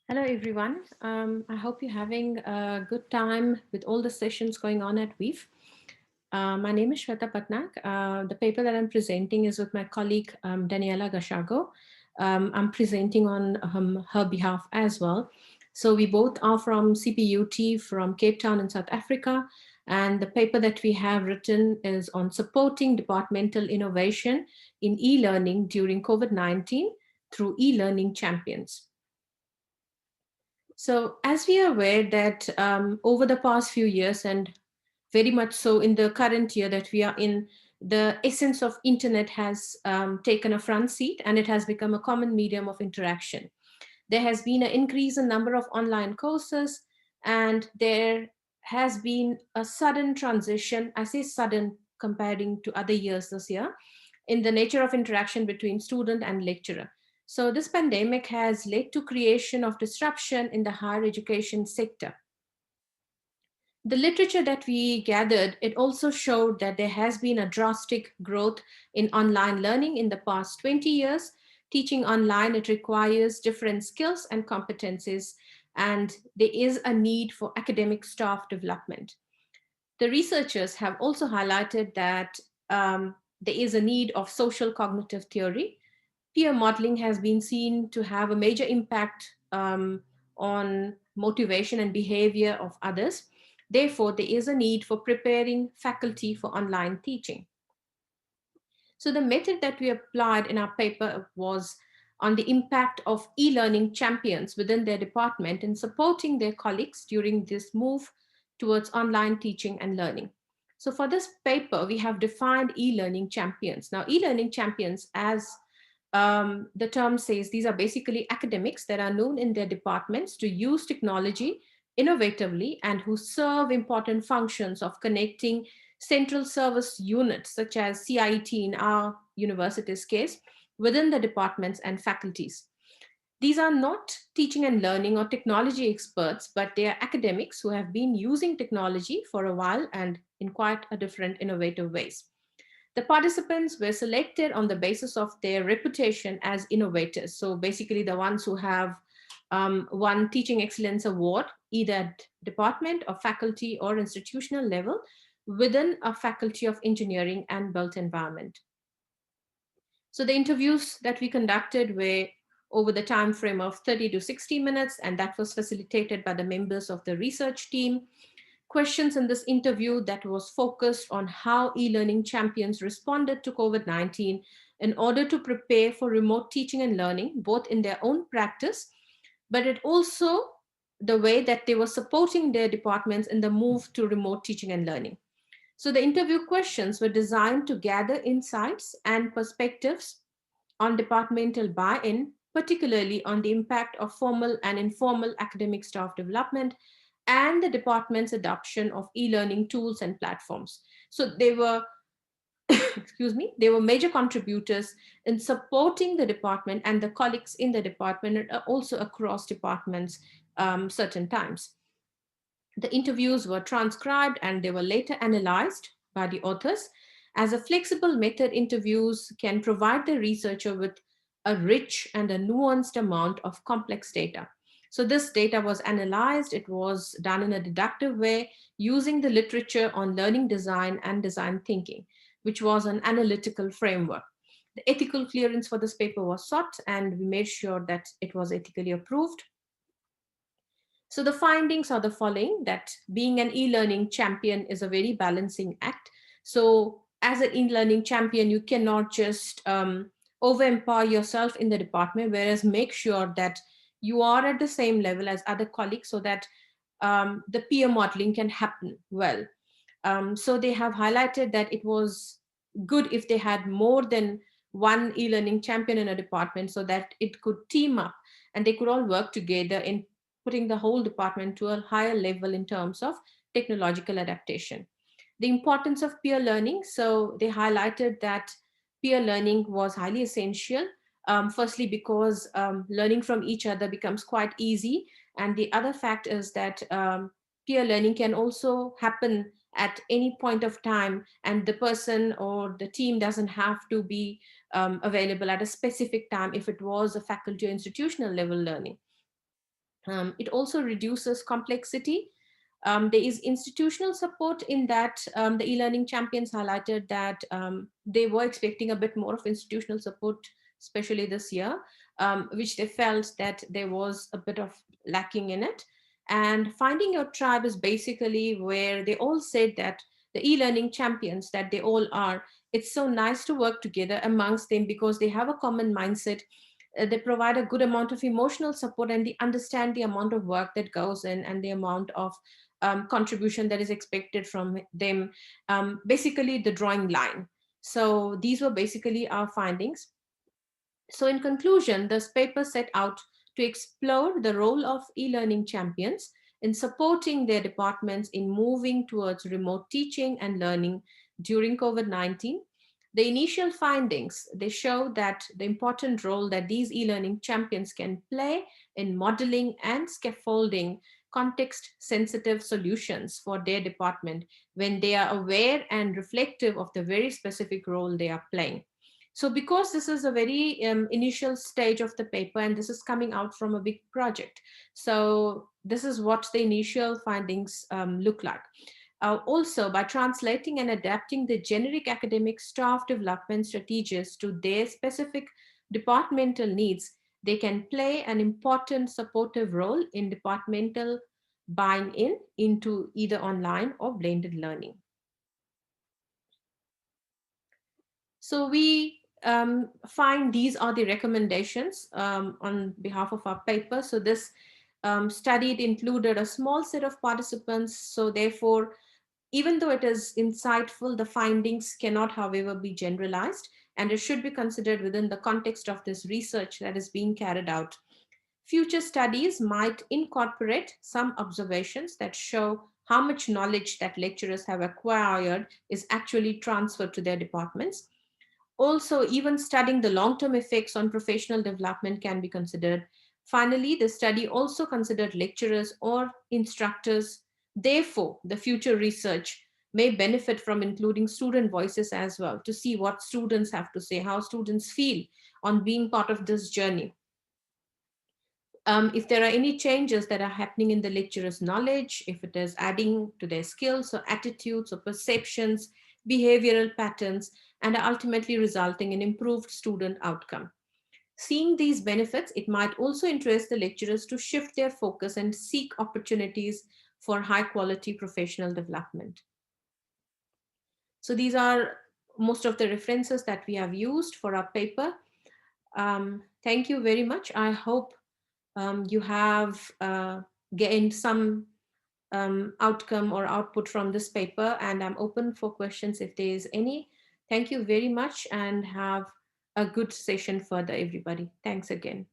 Hello, everyone. I hope you're having a good time with all the sessions going on at WEAF. My name is Shweta Patnak. The paper that I'm presenting is with my colleague, Daniela Gashago. I'm presenting on her behalf as well. So we both are from CPUT from Cape Town in South Africa. And the paper that we have written is on supporting departmental innovation in e-learning during COVID-19 through e-learning champions. So, as we are aware that over the past few years, and very much so in the current year that we are in, the essence of internet has taken a front seat, and it has become a common medium of interaction. There has been an increase in number of online courses, and there has been a sudden transition. I say sudden comparing to other years this year, in the nature of interaction between student and lecturer. So this pandemic has led to creation of disruption in the higher education sector. The literature that we gathered, it also showed that there has been a drastic growth in online learning in the past 20 years. Teaching online, it requires different skills and competencies, and there is a need for academic staff development. The researchers have also highlighted that there is a need of social cognitive theory. Peer modeling has been seen to have a major impact on motivation and behavior of others. Therefore, there is a need for preparing faculty for online teaching. So the method that we applied in our paper was on the impact of e-learning champions within their department in supporting their colleagues during this move towards online teaching and learning. So for this paper, we have defined e-learning champions. Now, e-learning champions, as the term says, these are basically academics that are known in their departments to use technology innovatively and who serve important functions of connecting central service units such as CIT in our university's case within the departments and faculties. These are not teaching and learning or technology experts, but they are academics who have been using technology for a while and in quite a different innovative ways. The participants were selected on the basis of their reputation as innovators. So basically, the ones who have won Teaching Excellence Award, either at department or faculty or institutional level, within a faculty of engineering and built environment. So the interviews that we conducted were over the time frame of 30 to 60 minutes, and that was facilitated by the members of the research team. Questions in this interview that was focused on how e-learning champions responded to COVID-19 in order to prepare for remote teaching and learning, both in their own practice, but it also the way that they were supporting their departments in the move to remote teaching and learning. So the interview questions were designed to gather insights and perspectives on departmental buy-in, particularly on the impact of formal and informal academic staff development and the department's adoption of e-learning tools and platforms. So they were, excuse me, they were major contributors in supporting the department and the colleagues in the department and also across departments certain times. The interviews were transcribed and they were later analyzed by the authors. As a flexible method, interviews can provide the researcher with a rich and a nuanced amount of complex data. So this data was analyzed, it was done in a deductive way using the literature on learning design and design thinking, which was an analytical framework. The ethical clearance for this paper was sought and we made sure that it was ethically approved. So the findings are the following: that being an e-learning champion is a very balancing act. So as an e-learning champion, you cannot just over-empower yourself in the department, whereas make sure that you are at the same level as other colleagues so that the peer modeling can happen well. So they have highlighted that it was good if they had more than one e-learning champion in a department so that it could team up and they could all work together in putting the whole department to a higher level in terms of technological adaptation. The importance of peer learning. So they highlighted that peer learning was highly essential. Firstly, because learning from each other becomes quite easy. And the other fact is that peer learning can also happen at any point of time, and the person or the team doesn't have to be available at a specific time if it was a faculty or institutional level learning. It also reduces complexity. There is institutional support in that the e-learning champions highlighted that they were expecting a bit more of institutional support, especially this year, which they felt that there was a bit of lacking in it. And finding your tribe is basically where they all said that the e-learning champions that they all are, it's so nice to work together amongst them because they have a common mindset. They provide a good amount of emotional support, and they understand the amount of work that goes in and the amount of contribution that is expected from them. Basically the drawing line. So these were basically our findings. So, in conclusion, this paper set out to explore the role of e learning champions in supporting their departments in moving towards remote teaching and learning during COVID 19. The initial findings, they show that the important role that these e-learning champions can play in modeling and scaffolding context sensitive solutions for their department when they are aware and reflective of the very specific role they are playing. So, because this is a very initial stage of the paper and this is coming out from a big project, so this is what the initial findings look like. Also, by translating and adapting the generic academic staff development strategies to their specific departmental needs, they can play an important supportive role in departmental buying in into either online or blended learning. So we find these are the recommendations on behalf of our paper. So this study, it included a small set of participants. So therefore, even though it is insightful, the findings cannot, however, be generalized, and it should be considered within the context of this research that is being carried out. Future studies might incorporate some observations that show how much knowledge that lecturers have acquired is actually transferred to their departments. Also, even studying the long term effects on professional development can be considered. Finally, the study also considered lecturers or instructors. Therefore, the future research may benefit from including student voices as well to see what students have to say, how students feel on being part of this journey. If there are any changes that are happening in the lecturer's knowledge, if it is adding to their skills or attitudes or perceptions, behavioral patterns, and are ultimately resulting in improved student outcome. Seeing these benefits, it might also interest the lecturers to shift their focus and seek opportunities for high quality professional development. So these are most of the references that we have used for our paper. Thank you very much. I hope you have gained some outcome or output from this paper, and I'm open for questions if there is any. Thank you very much and have a good session further, everybody. Thanks again.